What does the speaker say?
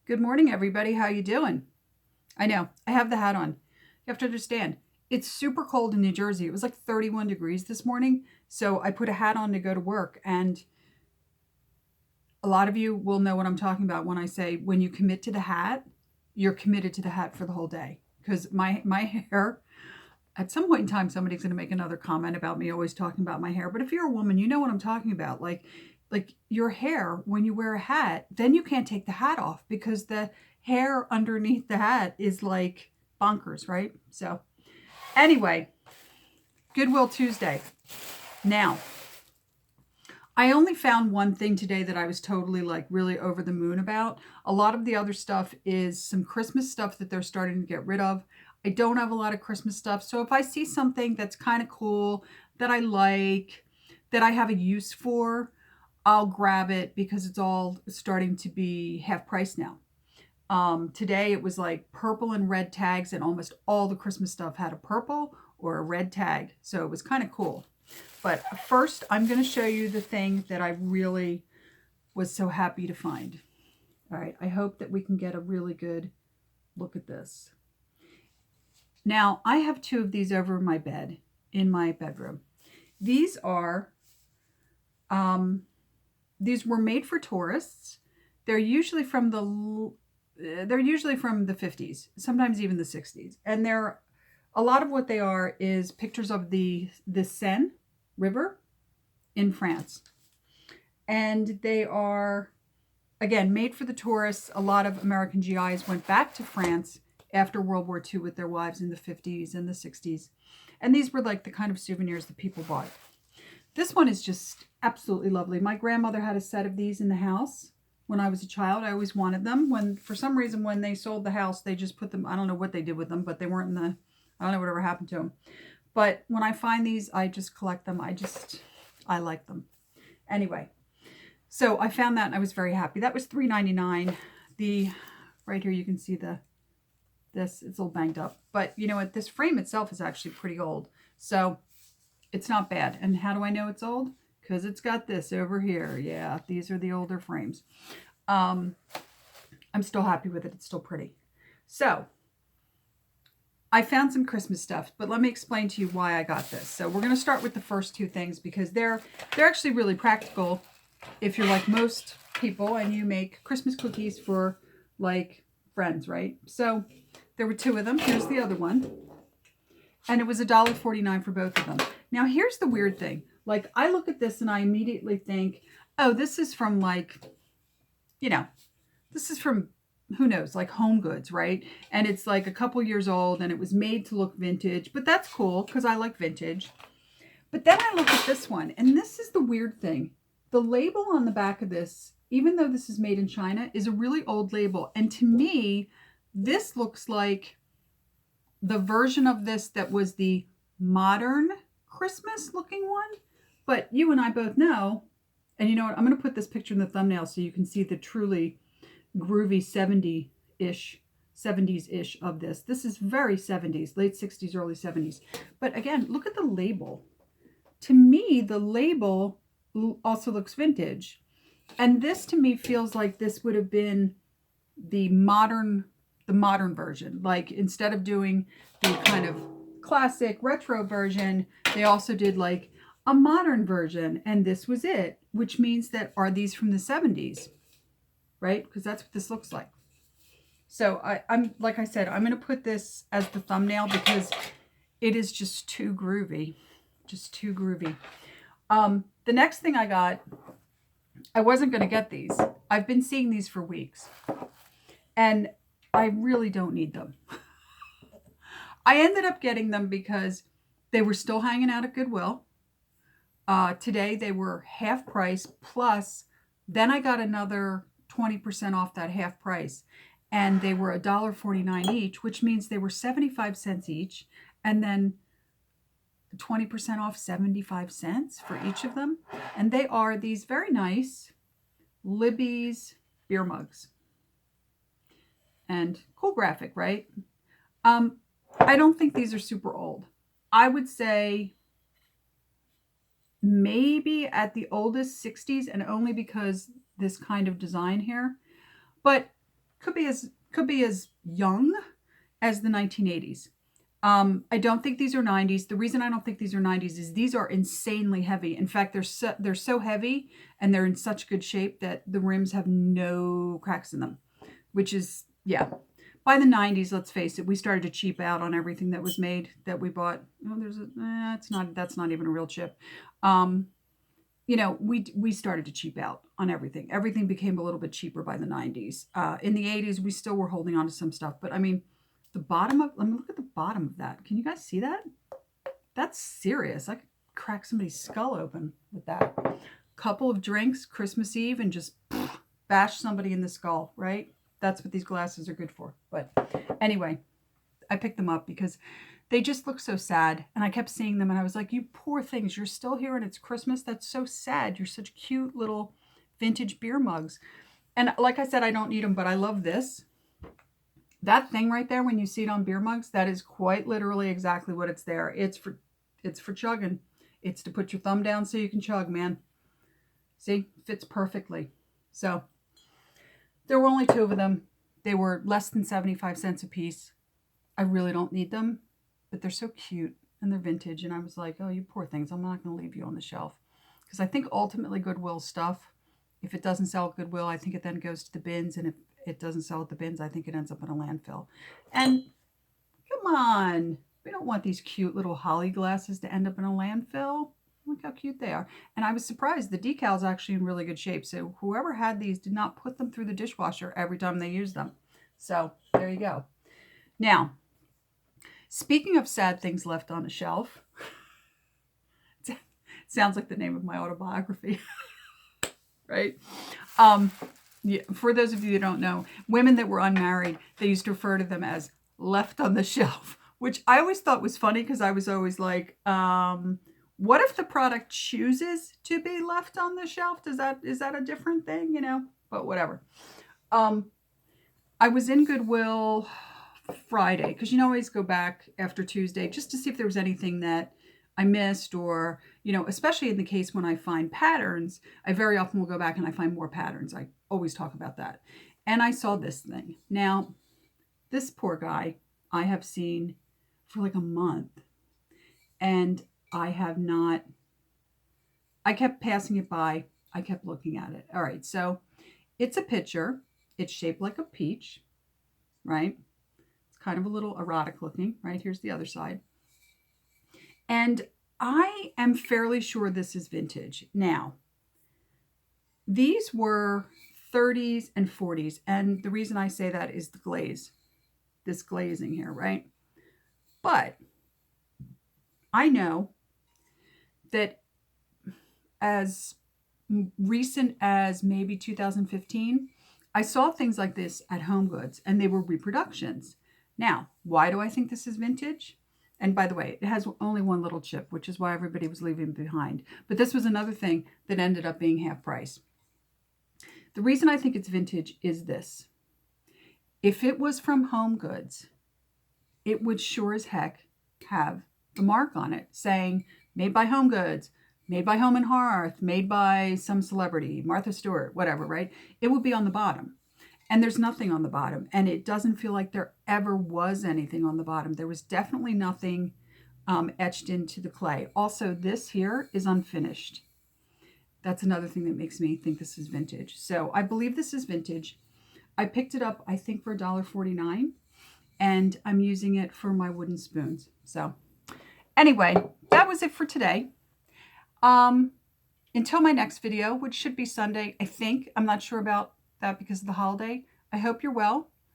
Good morning, everybody. How you doing? I know, I have the hat on. You have to understand, it's super cold in New Jersey. It was like 31 degrees this morning, so I put a hat on to go to work. And a lot of you will know what I'm talking about when I say when you commit to the hat, you're committed to the hat for the whole day. Because my hair, at some point in time, somebody's going to make another comment about me always talking about my hair. But if you're a woman, you know what I'm talking about. Like your hair, when you wear a hat, then you can't take the hat off because the hair underneath the hat is like bonkers, right? So anyway, Goodwill Tuesday. Now, I only found one thing today that I was totally like really over the moon about. A lot of the other stuff is some Christmas stuff that they're starting to get rid of. I don't have a lot of Christmas stuff. So if I see something that's kind of cool, that I like, that I have a use for, I'll grab it because it's all starting to be half price now. Today it was like purple and red tags, and almost all the Christmas stuff had a purple or a red tag. So it was kind of cool. But first, I'm going to show you the thing that I really was so happy to find. All right, I hope that we can get a really good look at this. Now, I have two of these over my bed in my bedroom. These are, these were made for tourists. They're usually from the 50s, sometimes even the 60s. And they're, a lot of what they are is pictures of the Seine River in France. And they are, again, made for the tourists. A lot of American GIs went back to France after World War II with their wives in the 50s and the 60s. And these were like the kind of souvenirs that people bought. This one is just absolutely lovely. My grandmother had a set of these in the house when I was a child. I always wanted them. When, for some reason, when they sold the house, they just put them, I don't know what they did with them, but they weren't in the, I don't know whatever happened to them. But when I find these, I just collect them. I like them. Anyway, so I found that and I was very happy. That was $3.99. Right here you can see this, it's all banged up. But you know what? This frame itself is actually pretty old. So it's not bad. And how do I know it's old? Because it's got this over here. Yeah, these are the older frames. I'm still happy with it. It's still pretty. So I found some Christmas stuff, but let me explain to you why I got this. So we're going to start with the first two things because they're actually really practical if you're like most people and you make Christmas cookies for like friends, right? So there were two of them. Here's the other one. And it was $1.49 for both of them. Now here's the weird thing. Like I look at this and I immediately think, oh, this is from like, you know, this is from who knows, like Home Goods, right? And it's like a couple years old and it was made to look vintage, but that's cool because I like vintage. But then I look at this one, and this is the weird thing. The label on the back of this, even though this is made in China, is a really old label. And to me, this looks like the version of this that was the modern Christmas looking one. But you and I both know, and you know what, I'm going to put this picture in the thumbnail so you can see the truly groovy 70s-ish of this. This is very 70s, late 60s, early 70s. But again, look at the label. To me, the label also looks vintage. And this to me feels like this would have been the modern version. Like instead of doing the kind of classic retro version, they also did like a modern version. And this was it, which means that are these from the 70s? Right? Because that's what this looks like. So I'm like I said, I'm going to put this as the thumbnail because it is just too groovy. Just too groovy. The next thing I got, I wasn't going to get these. I've been seeing these for weeks. And I really don't need them. I ended up getting them because they were still hanging out at Goodwill. Today they were half price plus then I got another 20% off that half price, and they were $1.49 each, which means they were 75 cents each, and then 20% off 75 cents for each of them. And they are these very nice Libby's beer mugs. And cool graphic, right? I don't think these are super old. I would say maybe at the oldest 60s, and only because this kind of design here. But could be as young as the 1980s. I don't think these are 90s. The reason I don't think these are 90s is these are insanely heavy. In fact, they're so heavy and they're in such good shape that the rims have no cracks in them, which is, yeah. By the 90s, let's face it, we started to cheap out on everything that was made that we bought. Oh, that's not even a real chip. You know, we started to cheap out on everything. Everything became a little bit cheaper by the 90s. In the 80s, we still were holding on to some stuff, but I mean, let me look at the bottom of that. Can you guys see that? That's serious. I could crack somebody's skull open with that. Couple of drinks, Christmas Eve, and just bash somebody in the skull, right? That's what these glasses are good for. But anyway, I picked them up because they just look so sad. And I kept seeing them and I was like, you poor things, you're still here and it's Christmas. That's so sad. You're such cute little vintage beer mugs. And like I said, I don't need them, but I love this. That thing right there, when you see it on beer mugs, that is quite literally exactly what it's there. It's for chugging. It's to put your thumb down so you can chug, man. See, fits perfectly. So there were only 2 of them. They were less than 75 cents a piece. I really don't need them, but they're so cute and they're vintage. And I was like, oh, you poor things. I'm not going to leave you on the shelf. Because I think ultimately Goodwill stuff, if it doesn't sell at Goodwill, I think it then goes to the bins. And if it doesn't sell at the bins, I think it ends up in a landfill. And come on, we don't want these cute little holly glasses to end up in a landfill. Look how cute they are. And I was surprised. The decal's actually in really good shape. So whoever had these did not put them through the dishwasher every time they used them. So there you go. Now, speaking of sad things left on a shelf, it sounds like the name of my autobiography, right? Yeah, for those of you that don't know, women that were unmarried, they used to refer to them as left on the shelf, which I always thought was funny because I was always like, what if the product chooses to be left on the shelf? Is that a different thing, you know? But whatever. I was in Goodwill Friday because you know I always go back after Tuesday just to see if there was anything that I missed, or, you know, especially in the case when I find patterns, I very often will go back and I find more patterns. I always talk about that. And I saw this thing. Now, this poor guy I have seen for like a month, and I kept passing it by. I kept looking at it. All right, so it's a picture. It's shaped like a peach, right? It's kind of a little erotic looking, right? Here's the other side. And I am fairly sure this is vintage. Now, these were 30s and 40s. And the reason I say that is the glaze, this glazing here, right? But I know that as recent as maybe 2015, I saw things like this at Home Goods and they were reproductions. Now, why do I think this is vintage? And by the way, it has only one little chip, which is why everybody was leaving behind. But this was another thing that ended up being half price. The reason I think it's vintage is this. If it was from Home Goods, it would sure as heck have the mark on it saying made by Home Goods, made by Home and Hearth, made by some celebrity, Martha Stewart, whatever, right? It would be on the bottom. And there's nothing on the bottom. And it doesn't feel like there ever was anything on the bottom. There was definitely nothing etched into the clay. Also, this here is unfinished. That's another thing that makes me think this is vintage. So I believe this is vintage. I picked it up, I think, for $1.49. And I'm using it for my wooden spoons. So anyway, that was it for today. Until my next video, which should be Sunday, I think. I'm not sure about that because of the holiday. I hope you're well.